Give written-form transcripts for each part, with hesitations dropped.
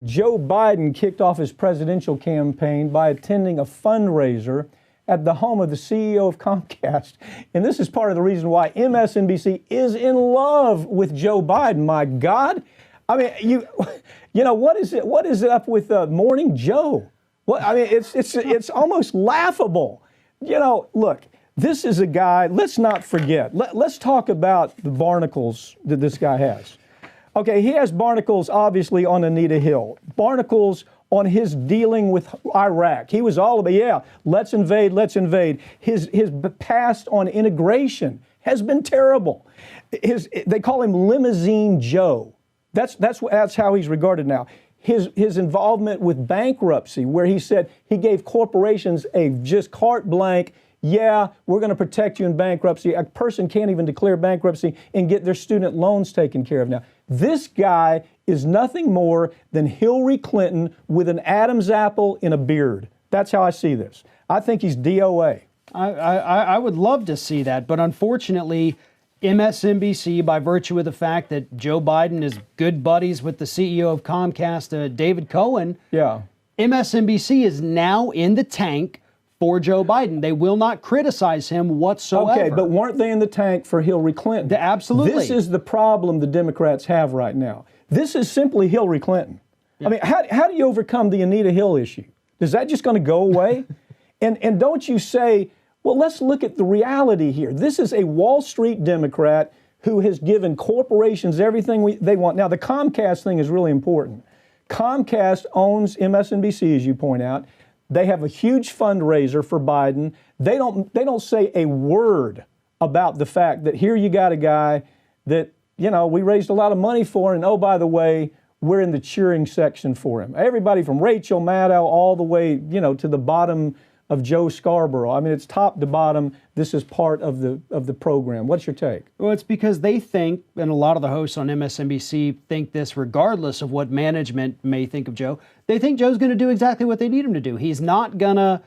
Joe Biden kicked off his presidential campaign by attending a fundraiser at the home of the CEO of Comcast. And this is part of the reason why MSNBC is in love with Joe Biden. My God. I mean, you know, what is it up with Morning Joe? Well, I mean, it's almost laughable. You know, look, this is a guy, let's not forget. Let's talk about the barnacles that this guy has. Okay, he has barnacles, obviously, on Anita Hill. Barnacles on his dealing with Iraq. He was all about, yeah, let's invade, let's invade. His past on integration has been terrible. They call him Limousine Joe. That's how he's regarded now. His involvement with bankruptcy, where he said he gave corporations a just carte blanche, yeah, we're going to protect you in bankruptcy. A person can't even declare bankruptcy and get their student loans taken care of now. This guy is nothing more than Hillary Clinton with an Adam's apple in a beard. That's how I see this. I think he's DOA. I would love to see that, but unfortunately, MSNBC, by virtue of the fact that Joe Biden is good buddies with the CEO of Comcast, David Cohen, yeah, MSNBC is now in the tank for Joe Biden. They will not criticize him whatsoever. Okay, but weren't they in the tank for Hillary Clinton? Absolutely. This is the problem the Democrats have right now. This is simply Hillary Clinton. Yeah. I mean, how do you overcome the Anita Hill issue? Is that just going to go away? and don't you say, well, let's look at the reality here. This is a Wall Street Democrat who has given corporations everything they want. Now, the Comcast thing is really important. Comcast owns MSNBC, as you point out. They have a huge fundraiser for Biden. They don't say a word about the fact that here you got a guy that, you know, we raised a lot of money for, and oh, by the way, we're in the cheering section for him. Everybody from Rachel Maddow all the way, you know, to the bottom of Joe Scarborough. I mean, it's top to bottom. This is part of the program. What's your take? Well, it's because they think, and a lot of the hosts on MSNBC think this regardless of what management may think of Joe, they think Joe's going to do exactly what they need him to do. He's not going to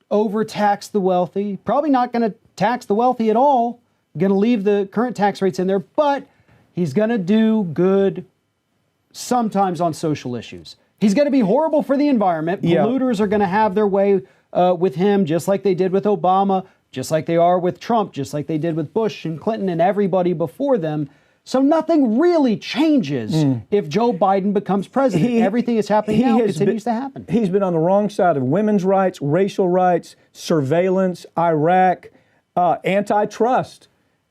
overtax the wealthy, probably not going to tax the wealthy at all, going to leave the current tax rates in there, but he's going to do good sometimes on social issues. He's going to be horrible for the environment. Polluters are going to have their way with him, just like they did with Obama, just like they are with Trump, just like they did with Bush and Clinton and everybody before them. So nothing really changes if Joe Biden becomes president. Everything that's happening now continues to happen. He's been on the wrong side of women's rights, racial rights, surveillance, Iraq, antitrust.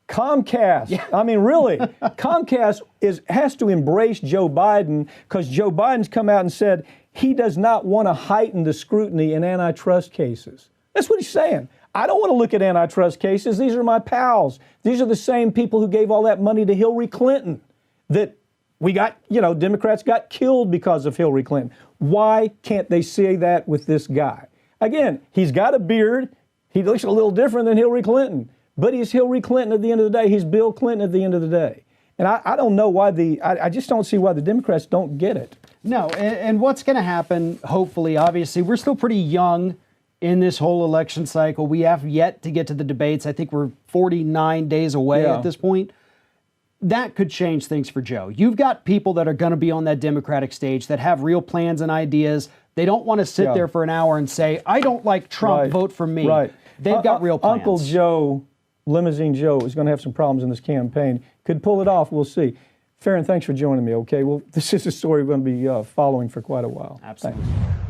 Comcast. Yeah. I mean, really, Comcast has to embrace Joe Biden because Joe Biden's come out and said he does not want to heighten the scrutiny in antitrust cases. That's what he's saying. I don't want to look at antitrust cases. These are my pals. These are the same people who gave all that money to Hillary Clinton that we got, you know, Democrats got killed because of Hillary Clinton. Why can't they say that with this guy? Again, he's got a beard. He looks a little different than Hillary Clinton. But he's Hillary Clinton at the end of the day. He's Bill Clinton at the end of the day. And I don't know why I just don't see why the Democrats don't get it. No, and what's going to happen, hopefully, obviously, we're still pretty young in this whole election cycle. We have yet to get to the debates. I think we're 49 days away at this point. That could change things for Joe. You've got people that are going to be on that Democratic stage that have real plans and ideas. They don't want to sit there for an hour and say, I don't like Trump, vote for me. Right. They've got real plans. Uncle Joe, Limousine Joe, is going to have some problems in this campaign. Could pull it off. We'll see. Farron, thanks for joining me, okay? Well, this is a story we're going to be following for quite a while. Absolutely. Thanks.